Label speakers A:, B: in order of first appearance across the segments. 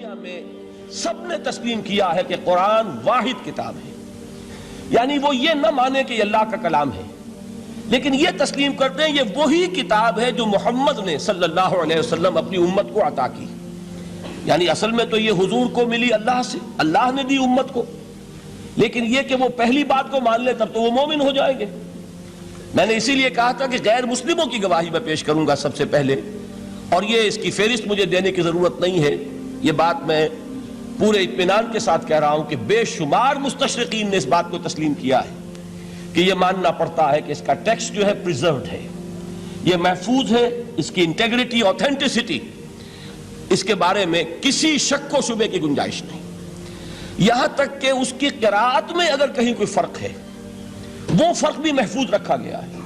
A: دنیا میں سب نے تسلیم کیا ہے کہ قرآن واحد کتاب ہے، یعنی وہ یہ نہ مانے کہ یہ اللہ کا کلام ہے، لیکن یہ تسلیم کرتے ہیں یہ وہی کتاب ہے جو محمد نے صلی اللہ علیہ وسلم اپنی امت کو عطا کی۔ یعنی اصل میں تو یہ حضور کو ملی اللہ سے، اللہ نے دی امت کو، لیکن یہ کہ وہ پہلی بات کو مان لے تب تو وہ مومن ہو جائیں گے۔ میں نے اسی لیے کہا تھا کہ غیر مسلموں کی گواہی میں پیش کروں گا سب سے پہلے، اور یہ اس کی فہرست مجھے دینے کی ضرورت نہیں ہے، یہ بات میں پورے اطمینان کے ساتھ کہہ رہا ہوں کہ بے شمار مستشرقین نے اس بات کو تسلیم کیا ہے کہ یہ ماننا پڑتا ہے کہ اس کا ٹیکسٹ جو ہے پریزروڈ ہے، یہ محفوظ ہے، اس کی انٹیگریٹی، آتھینٹسٹی، اس کے بارے میں کسی شک و شبے کی گنجائش نہیں۔ یہاں تک کہ اس کی قراءت میں اگر کہیں کوئی فرق ہے وہ فرق بھی محفوظ رکھا گیا ہے۔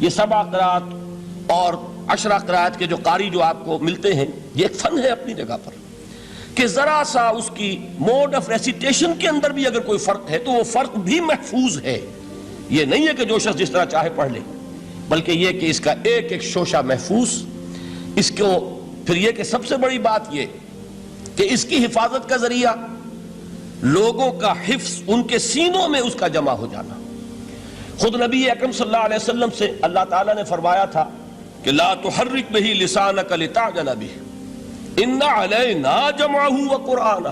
A: یہ 7 قراءت اور 10 قراءت کے جو قاری جو آپ کو ملتے ہیں، یہ ایک فن ہے اپنی جگہ پر کہ ذرا سا اس کی موڈ آف ریسیٹیشن کے اندر بھی اگر کوئی فرق ہے تو وہ فرق بھی محفوظ ہے۔ یہ نہیں ہے کہ جو شخص جس طرح چاہے پڑھ لے، بلکہ یہ کہ اس کا ایک ایک شوشہ محفوظ، اس کو پھر یہ کہ سب سے بڑی بات یہ کہ اس کی حفاظت کا ذریعہ لوگوں کا حفظ، ان کے سینوں میں اس کا جمع ہو جانا۔ خود نبی اکرم صلی اللہ علیہ وسلم سے اللہ تعالیٰ نے فرمایا تھا کہ لا تحرک بہ لسانک لتعجل بہ ان علینا جمعہ وقرآنہ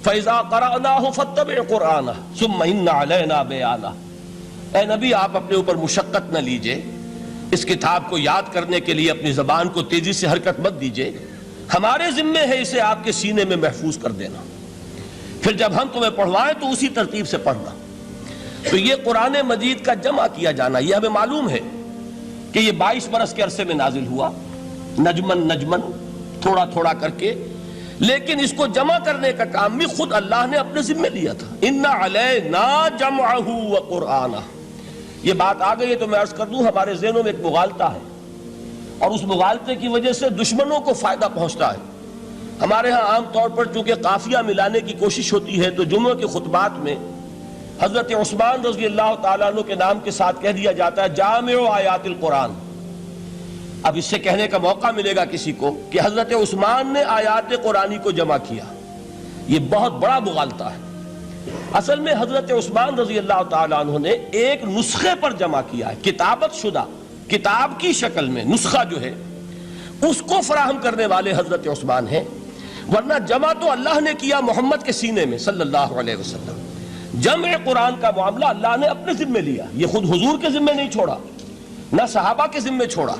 A: فاذا قرأناہ فاتبع قرآنہ ثم ان علینا بیانہ۔ اے نبی، آپ اپنے اوپر مشقت نہ لیجئے، اس کتاب کو یاد کرنے کے لیے اپنی زبان کو تیزی سے حرکت مت دیجئے، ہمارے ذمے ہے اسے آپ کے سینے میں محفوظ کر دینا، پھر جب ہم تمہیں پڑھوائیں تو اسی ترتیب سے پڑھنا۔ تو یہ قرآن مجید کا جمع کیا جانا، یہ ہمیں معلوم ہے کہ یہ 22 برس کے عرصے میں نازل ہوا، نجمن نجمن، تھوڑا تھوڑا کر کے، لیکن اس کو جمع کرنے کا کام بھی خود اللہ نے اپنے ذمہ لیا تھا۔ ان علینا جمعہ وقرآنہ، یہ بات آ گئی ہے تو میں عرض کر دوں، ہمارے ذہنوں میں ایک مغالطہ ہے، اور اس مغالطے کی وجہ سے دشمنوں کو فائدہ پہنچتا ہے۔ ہمارے ہاں عام طور پر چونکہ قافیہ ملانے کی کوشش ہوتی ہے تو جمعہ کے خطبات میں حضرت عثمان رضی اللہ تعالیٰ عنہ کے نام کے ساتھ کہہ دیا جاتا ہے جامع آیات القرآن۔ اب اس سے کہنے کا موقع ملے گا کسی کو کہ حضرت عثمان نے آیات قرآنی کو جمع کیا، یہ بہت بڑا مغالطہ ہے۔ اصل میں حضرت عثمان رضی اللہ تعالیٰ عنہ نے ایک نسخے پر جمع کیا ہے، کتابت شدہ، کتاب کی شکل میں نسخہ جو ہے اس کو فراہم کرنے والے حضرت عثمان ہیں، ورنہ جمع تو اللہ نے کیا محمد کے سینے میں صلی اللہ علیہ وسلم۔ جمع قرآن کا معاملہ اللہ نے اپنے ذمہ لیا، یہ خود حضور کے ذمہ نہیں چھوڑا، نہ صحابہ کے ذمہ چھوڑا،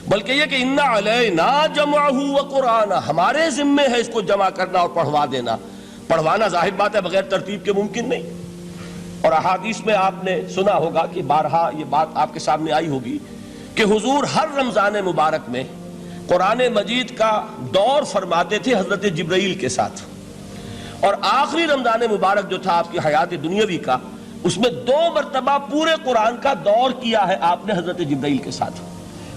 A: بلکہ یہ کہ ان علینا جمعہ وقرآنہ، ہمارے ذمہ ہے اس کو جمع کرنا اور پڑھوا دینا۔ پڑھوانا ظاہر بات ہے بغیر ترتیب کے ممکن نہیں، اور احادیث میں آپ نے سنا ہوگا کہ بارہا یہ بات آپ کے سامنے آئی ہوگی کہ حضور ہر رمضان مبارک میں قرآن مجید کا دور فرماتے تھے حضرت جبرائیل کے ساتھ، اور آخری رمضان مبارک جو تھا آپ کی حیات دنیاوی کا، اس میں 2 مرتبہ پورے قرآن کا دور کیا ہے آپ نے حضرت جبرائیل کے ساتھ۔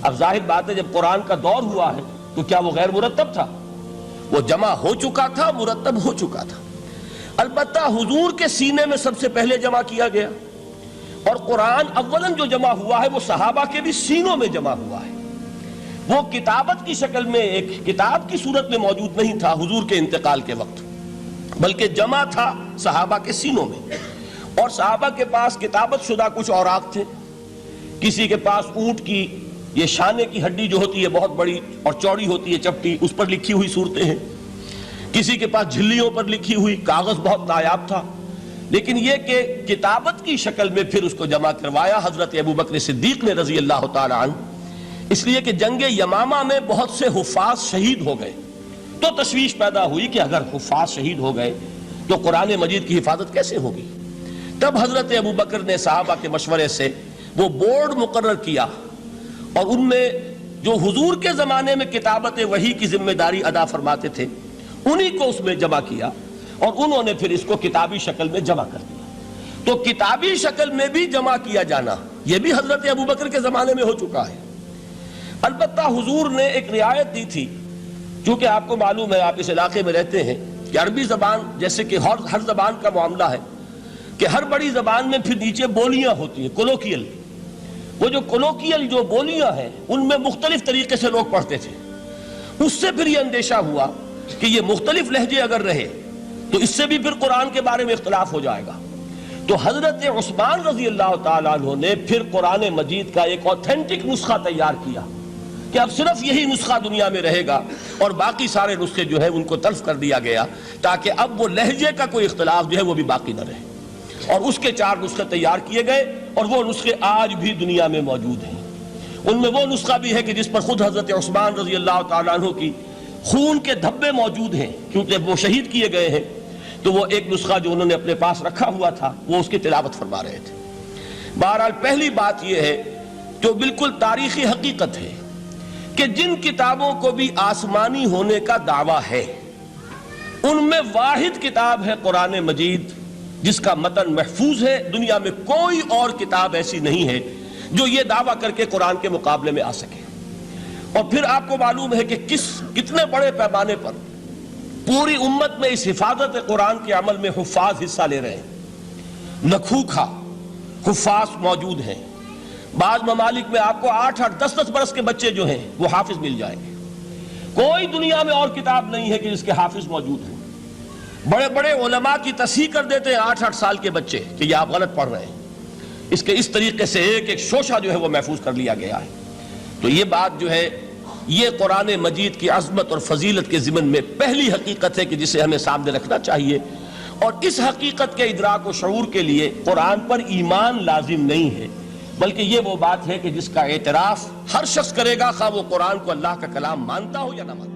A: اب ظاہر بات ہے جب قرآن کا دور ہوا ہے تو کیا وہ غیر مرتب تھا؟ وہ جمع ہو چکا تھا، مرتب ہو چکا تھا۔ البتہ حضور کے سینے میں سب سے پہلے جمع کیا گیا، اور قرآن اولاً جو جمع ہوا ہے وہ صحابہ کے بھی سینوں میں جمع ہوا ہے۔ وہ کتابت کی شکل میں ایک کتاب کی صورت میں موجود نہیں تھا حضور کے انتقال کے وقت، بلکہ جمع تھا صحابہ کے سینوں میں، اور صحابہ کے پاس کتابت شدہ کچھ اوراق تھے، کسی کے پاس اونٹ کی یہ شانے کی ہڈی جو ہوتی ہے بہت بڑی اور چوڑی ہوتی ہے چپٹی، اس پر لکھی ہوئی صورتیں ہیں، کسی کے پاس جھلیوں پر لکھی ہوئی، کاغذ بہت نایاب تھا، لیکن یہ کہ کتابت کی شکل میں پھر اس کو جمع کروایا حضرت ابوبکر صدیق نے رضی اللہ تعالی عنہ، اس لیے کہ جنگ یمامہ میں بہت سے حفاظ شہید ہو گئے، تو تشویش پیدا ہوئی کہ اگر حفاظ شہید ہو گئے تو قرآن مجید کی حفاظت کیسے ہوگی؟ تب حضرت ابوبکر نے صحابہ کے مشورے سے وہ بورڈ مقرر کیا، اور ان میں جو حضور کے زمانے میں کتابت وحی کی ذمہ داری ادا فرماتے تھے انہی کو اس میں جمع کیا، اور انہوں نے پھر اس کو کتابی شکل میں جمع کر دیا۔ تو کتابی شکل میں بھی جمع کیا جانا یہ بھی حضرت ابوبکر کے زمانے میں ہو چکا ہے۔ البتہ حضور نے ایک رعایت دی تھی، چونکہ آپ کو معلوم ہے، آپ اس علاقے میں رہتے ہیں، کہ عربی زبان جیسے کہ ہر زبان کا معاملہ ہے کہ ہر بڑی زبان میں پھر نیچے بولیاں ہوتی ہیں، کولوکیل۔ وہ جو کولوکیل جو بولیاں ہیں ان میں مختلف طریقے سے لوگ پڑھتے تھے، اس سے پھر یہ اندیشہ ہوا کہ یہ مختلف لہجے اگر رہے تو اس سے بھی پھر قرآن کے بارے میں اختلاف ہو جائے گا۔ تو حضرت عثمان رضی اللہ تعالیٰ عنہ نے پھر قرآن مجید کا ایک اوتھینٹک نسخہ تیار کیا کہ اب صرف یہی نسخہ دنیا میں رہے گا، اور باقی سارے نسخے جو ہے ان کو تلف کر دیا گیا، تاکہ اب وہ لہجے کا کوئی اختلاف جو ہے وہ بھی باقی نہ رہے۔ اور اس کے 4 نسخے تیار کیے گئے، اور وہ نسخے آج بھی دنیا میں موجود ہیں۔ ان میں وہ نسخہ بھی ہے کہ جس پر خود حضرت عثمان رضی اللہ تعالیٰ عنہ کی خون کے دھبے موجود ہیں، کیونکہ وہ شہید کیے گئے ہیں۔ تو وہ ایک نسخہ جو انہوں نے اپنے پاس رکھا ہوا تھا وہ اس کی تلاوت فرما رہے تھے۔ بہرحال پہلی بات یہ ہے جو بالکل تاریخی حقیقت ہے کہ جن کتابوں کو بھی آسمانی ہونے کا دعویٰ ہے ان میں واحد کتاب ہے قرآن مجید، جس کا متن محفوظ ہے۔ دنیا میں کوئی اور کتاب ایسی نہیں ہے جو یہ دعویٰ کر کے قرآن کے مقابلے میں آ سکے۔ اور پھر آپ کو معلوم ہے کہ کتنے بڑے پیمانے پر پوری امت میں اس حفاظت قرآن کے عمل میں حفاظ حصہ لے رہے ہیں۔ لکھوکھا حفاظ موجود ہیں۔ بعض ممالک میں آپ کو 8-8 10-10 برس کے بچے جو ہیں وہ حافظ مل جائیں گے۔ کوئی دنیا میں اور کتاب نہیں ہے کہ جس کے حافظ موجود ہیں۔ بڑے بڑے علماء کی تصحیح کر دیتے ہیں 8-8 سال کے بچے کہ یہ آپ غلط پڑھ رہے ہیں۔ اس طریقے سے ایک ایک شوشہ جو ہے وہ محفوظ کر لیا گیا ہے۔ تو یہ بات جو ہے یہ قرآن مجید کی عظمت اور فضیلت کے ضمن میں پہلی حقیقت ہے کہ جسے ہمیں سامنے رکھنا چاہیے۔ اور اس حقیقت کے ادراک و شعور کے لیے قرآن پر ایمان لازم نہیں ہے، بلکہ یہ وہ بات ہے کہ جس کا اعتراف ہر شخص کرے گا، خواہ وہ قرآن کو اللہ کا کلام مانتا ہو یا نہ مانتا ہو۔